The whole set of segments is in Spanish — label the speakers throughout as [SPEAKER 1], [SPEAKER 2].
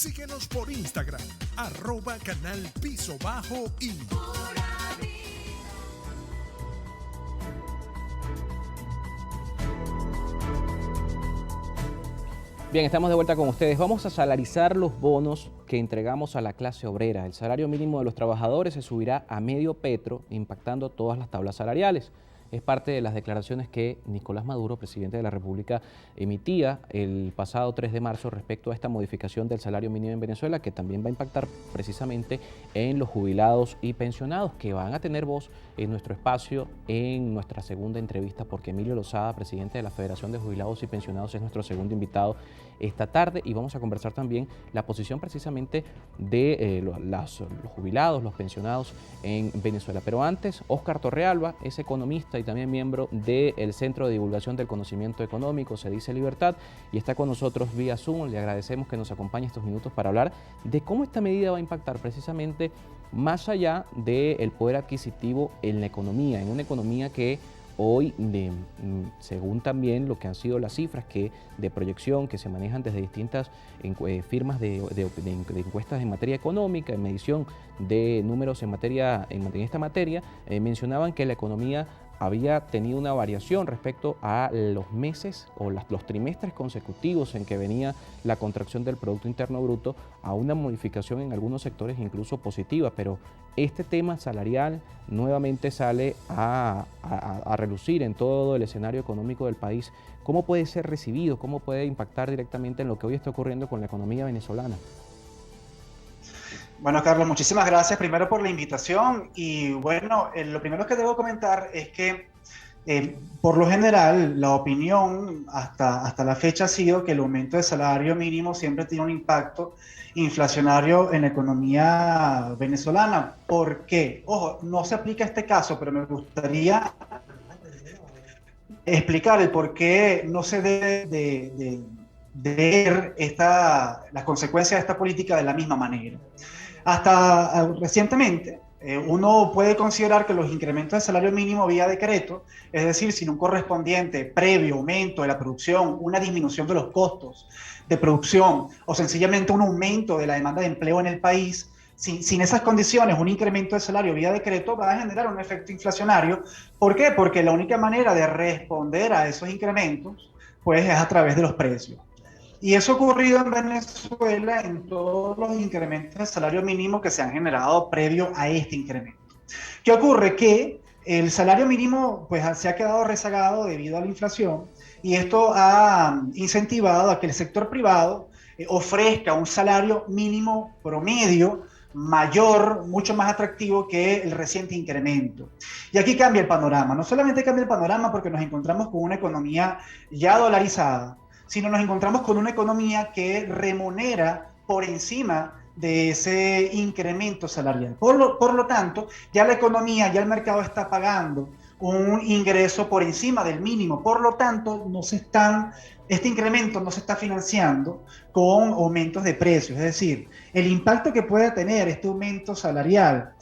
[SPEAKER 1] Síguenos por Instagram, @canal_y.
[SPEAKER 2] Bien, estamos de vuelta con ustedes. Vamos a salarizar los bonos que entregamos a la clase obrera. El salario mínimo de los trabajadores se subirá a medio petro, impactando todas las tablas salariales. Es parte de las declaraciones que Nicolás Maduro, presidente de la República, emitía el pasado 3 de marzo respecto a esta modificación del salario mínimo en Venezuela, que también va a impactar precisamente en los jubilados y pensionados, que van a tener voz en nuestro espacio en nuestra segunda entrevista, porque Emilio Lozada, presidente de la Federación de Jubilados y Pensionados, es nuestro segundo invitado esta tarde, y vamos a conversar también la posición precisamente de los jubilados, los pensionados en Venezuela. Pero antes, Óscar Torrealba es economista y también miembro del Centro de Divulgación del Conocimiento Económico, se dice Libertad, y está con nosotros vía Zoom. Le agradecemos que nos acompañe estos minutos para hablar de cómo esta medida va a impactar precisamente más allá del poder adquisitivo en la economía, en una economía que hoy, según también lo que han sido las cifras de proyección que se manejan desde distintas firmas de encuestas en materia económica, en medición de números en esta materia, mencionaban que la economía había tenido una variación respecto a los meses o los trimestres consecutivos en que venía la contracción del Producto Interno Bruto, a una modificación en algunos sectores incluso positiva, pero este tema salarial nuevamente sale a relucir en todo el escenario económico del país. ¿Cómo puede ser recibido? ¿Cómo puede impactar directamente en lo que hoy está ocurriendo con la economía venezolana?
[SPEAKER 3] Bueno, Carlos, muchísimas gracias primero por la invitación y bueno, lo primero que debo comentar es que por lo general la opinión hasta la fecha ha sido que el aumento del salario mínimo siempre tiene un impacto inflacionario en la economía venezolana. ¿Por qué? Ojo, no se aplica este caso, pero me gustaría explicar el por qué no se debe de ver las consecuencias de esta política de la misma manera. Hasta recientemente, uno puede considerar que los incrementos del salario mínimo vía decreto, es decir, sin un correspondiente previo aumento de la producción, una disminución de los costos de producción o sencillamente un aumento de la demanda de empleo en el país, sin esas condiciones, un incremento del salario vía decreto va a generar un efecto inflacionario. ¿Por qué? Porque la única manera de responder a esos incrementos pues, es a través de los precios. Y eso ha ocurrido en Venezuela en todos los incrementos de salario mínimo que se han generado previo a este incremento. ¿Qué ocurre? Que el salario mínimo pues, se ha quedado rezagado debido a la inflación y esto ha incentivado a que el sector privado ofrezca un salario mínimo promedio mayor, mucho más atractivo que el reciente incremento. Y aquí cambia el panorama. No solamente cambia el panorama porque nos encontramos con una economía ya dolarizada, sino nos encontramos con una economía que remunera por encima de ese incremento salarial. Por lo tanto, ya la economía, ya el mercado está pagando un ingreso por encima del mínimo. Por lo tanto, este incremento no se está financiando con aumentos de precios. Es decir, el impacto que pueda tener este aumento salarial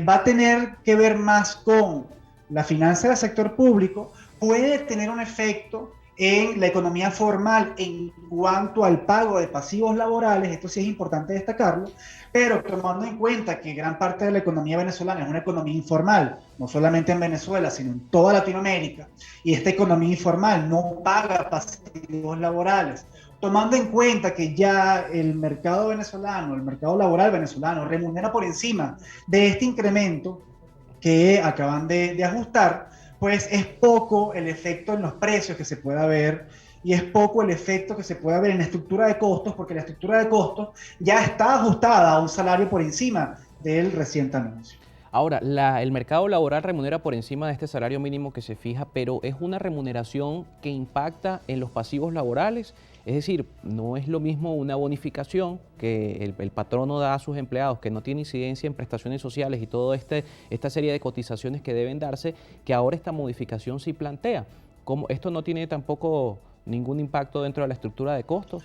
[SPEAKER 3] va a tener que ver más con la finanza del sector público, puede tener un efecto en la economía formal en cuanto al pago de pasivos laborales, esto sí es importante destacarlo, pero tomando en cuenta que gran parte de la economía venezolana es una economía informal, no solamente en Venezuela, sino en toda Latinoamérica, y esta economía informal no paga pasivos laborales, tomando en cuenta que ya el mercado venezolano, el mercado laboral venezolano remunera por encima de este incremento que acaban de ajustar, pues es poco el efecto en los precios que se pueda ver y es poco el efecto que se pueda ver en la estructura de costos, porque la estructura de costos ya está ajustada a un salario por encima del reciente anuncio.
[SPEAKER 2] Ahora, el mercado laboral remunera por encima de este salario mínimo que se fija, pero es una remuneración que impacta en los pasivos laborales. Es decir, no es lo mismo una bonificación que el patrono da a sus empleados, que no tiene incidencia en prestaciones sociales y toda esta serie de cotizaciones que deben darse, que ahora esta modificación sí plantea. ¿Cómo esto no tiene tampoco ningún impacto dentro de la estructura de costos?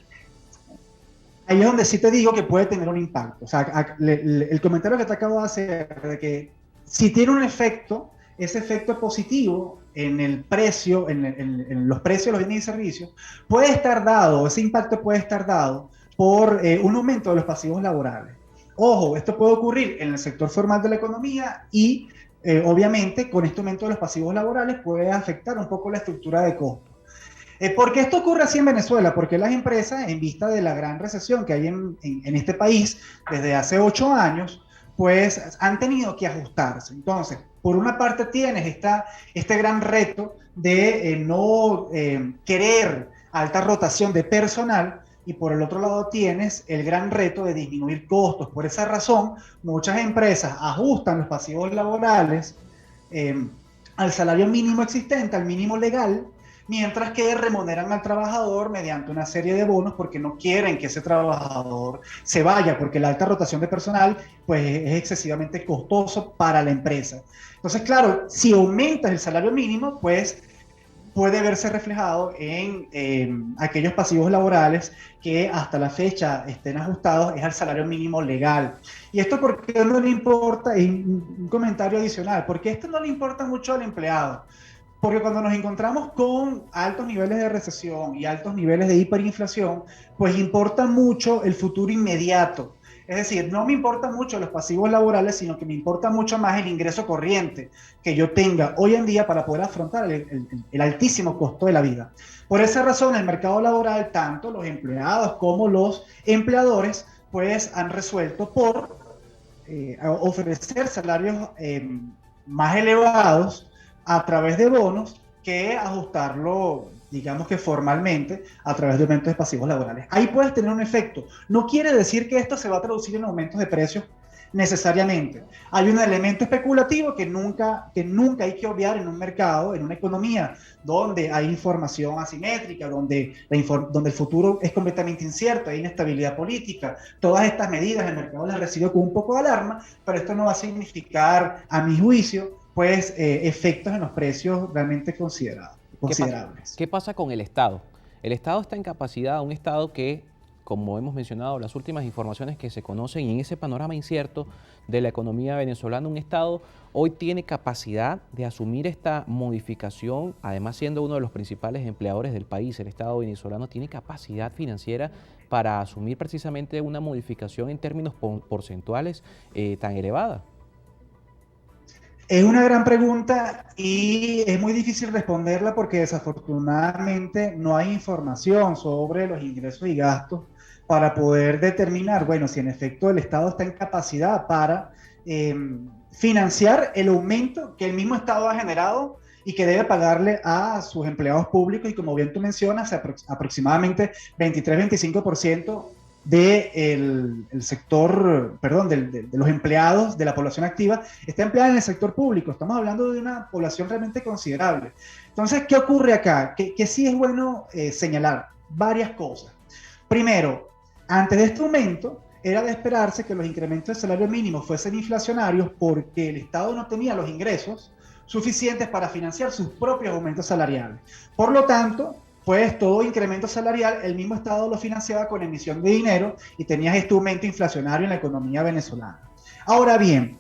[SPEAKER 3] Ahí es donde sí te digo que puede tener un impacto. O sea, el comentario que te acabo de hacer de que si tiene un efecto, ese efecto positivo en el precio, en los precios de los bienes y servicios, puede estar dado, ese impacto puede estar dado por un aumento de los pasivos laborales. Ojo, esto puede ocurrir en el sector formal de la economía y obviamente con este aumento de los pasivos laborales puede afectar un poco la estructura de costos. ¿Por qué esto ocurre así en Venezuela? Porque las empresas, en vista de la gran recesión que hay en este país desde hace 8 años, pues han tenido que ajustarse. Entonces, por una parte tienes este gran reto de no querer alta rotación de personal, y por el otro lado tienes el gran reto de disminuir costos. Por esa razón, muchas empresas ajustan los pasivos laborales al salario mínimo existente, al mínimo legal, mientras que remuneran al trabajador mediante una serie de bonos porque no quieren que ese trabajador se vaya, porque la alta rotación de personal pues, es excesivamente costoso para la empresa. Entonces, claro, si aumentas el salario mínimo, pues puede verse reflejado en aquellos pasivos laborales que hasta la fecha estén ajustados es al salario mínimo legal. Y esto porque no le importa, y un comentario adicional, porque esto no le importa mucho al empleado. Porque cuando nos encontramos con altos niveles de recesión y altos niveles de hiperinflación, pues importa mucho el futuro inmediato. Es decir, no me importan mucho los pasivos laborales, sino que me importa mucho más el ingreso corriente que yo tenga hoy en día para poder afrontar el altísimo costo de la vida. Por esa razón, el mercado laboral, tanto los empleados como los empleadores, pues han resuelto por ofrecer salarios más elevados a través de bonos que ajustarlo, digamos que formalmente, a través de aumentos de pasivos laborales. Ahí puedes tener un efecto. No quiere decir que esto se va a traducir en aumentos de precios necesariamente. Hay un elemento especulativo que nunca hay que obviar en un mercado, en una economía donde hay información asimétrica, donde el futuro es completamente incierto, hay inestabilidad política. Todas estas medidas el mercado las recibe con un poco de alarma, pero esto no va a significar, a mi juicio, pues efectos en los precios realmente considerables.
[SPEAKER 2] ¿Qué pasa con el Estado? El Estado está en capacidad, un Estado que, como hemos mencionado, las últimas informaciones que se conocen y en ese panorama incierto de la economía venezolana, un Estado hoy tiene capacidad de asumir esta modificación, además siendo uno de los principales empleadores del país, el Estado venezolano tiene capacidad financiera para asumir precisamente una modificación en términos porcentuales tan elevada.
[SPEAKER 3] Es una gran pregunta y es muy difícil responderla porque desafortunadamente no hay información sobre los ingresos y gastos para poder determinar, bueno, si en efecto el Estado está en capacidad para financiar el aumento que el mismo Estado ha generado y que debe pagarle a sus empleados públicos y como bien tú mencionas, aproximadamente 23-25% del sector, perdón, de los empleados de la población activa está empleada en el sector público. Estamos hablando de una población realmente considerable. Entonces, ¿qué ocurre acá? Que sí es bueno señalar varias cosas. Primero, antes de este aumento, era de esperarse que los incrementos del salario mínimo fuesen inflacionarios porque el Estado no tenía los ingresos suficientes para financiar sus propios aumentos salariales. Por lo tanto, pues todo incremento salarial, el mismo Estado lo financiaba con emisión de dinero y tenías este aumento inflacionario en la economía venezolana. Ahora bien,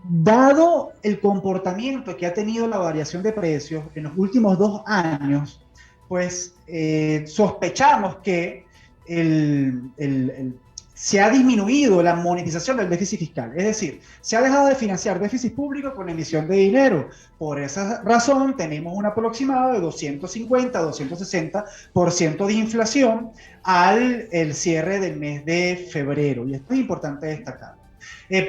[SPEAKER 3] dado el comportamiento que ha tenido la variación de precios en los últimos 2 años, pues sospechamos que se ha disminuido la monetización del déficit fiscal. Es decir, se ha dejado de financiar déficit público con emisión de dinero. Por esa razón, tenemos un aproximado de 250-260% de inflación al cierre del mes de febrero. Y esto es importante destacar.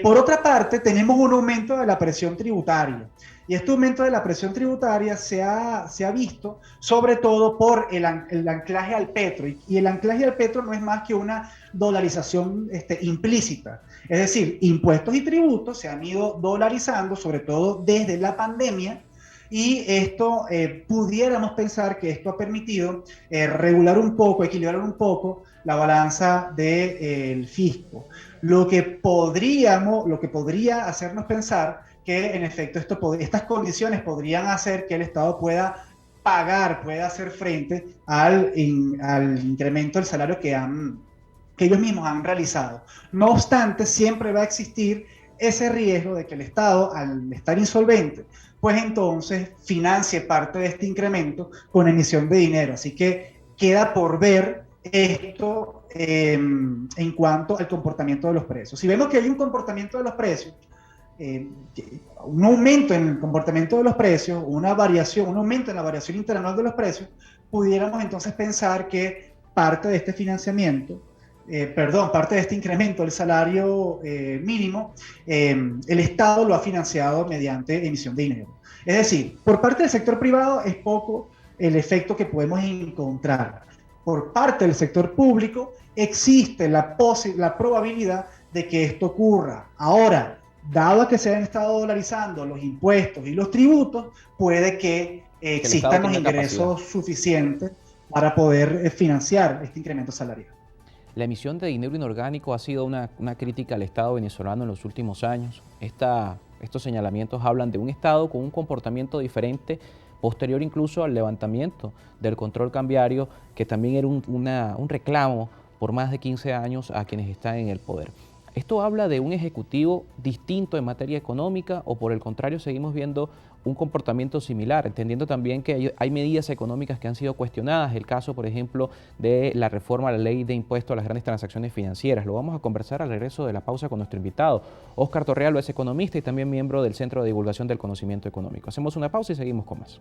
[SPEAKER 3] Por otra parte, tenemos un aumento de la presión tributaria. Y este aumento de la presión tributaria se ha visto sobre todo por el anclaje al petro. Y el anclaje al petro no es más que una dolarización implícita. Es decir, impuestos y tributos se han ido dolarizando, sobre todo desde la pandemia, y esto pudiéramos pensar que esto ha permitido regular un poco, equilibrar un poco la balanza del fisco. Lo que podría hacernos pensar que en efecto estas condiciones podrían hacer que el Estado pueda hacer frente al incremento del salario que ellos mismos han realizado. No obstante, siempre va a existir ese riesgo de que el Estado, al estar insolvente, pues entonces financie parte de este incremento con emisión de dinero. Así que queda por ver esto en cuanto al comportamiento de los precios. Si vemos que hay un comportamiento de los precios, un aumento en el comportamiento de los precios, una variación, un aumento en la variación interanual de los precios, pudiéramos entonces pensar que parte de este financiamiento, parte de este incremento del salario mínimo, el Estado lo ha financiado mediante emisión de dinero. Es decir, por parte del sector privado es poco el efecto que podemos encontrar. Por parte del sector público existe la probabilidad de que esto ocurra. Ahora, dado que se han estado dolarizando los impuestos y los tributos, puede que existan los ingresos suficientes para poder financiar este incremento salarial.
[SPEAKER 2] La emisión de dinero inorgánico ha sido una crítica al Estado venezolano en los últimos años. Estos señalamientos hablan de un Estado con un comportamiento diferente, posterior incluso al levantamiento del control cambiario, que también era un reclamo por más de 15 años a quienes están en el poder. ¿Esto habla de un ejecutivo distinto en materia económica o por el contrario seguimos viendo un comportamiento similar, entendiendo también que hay medidas económicas que han sido cuestionadas? El caso, por ejemplo, de la reforma a la ley de impuesto a las grandes transacciones financieras. Lo vamos a conversar al regreso de la pausa con nuestro invitado. Óscar Torrealba es economista y también miembro del Centro de Divulgación del Conocimiento Económico. Hacemos una pausa y seguimos con más.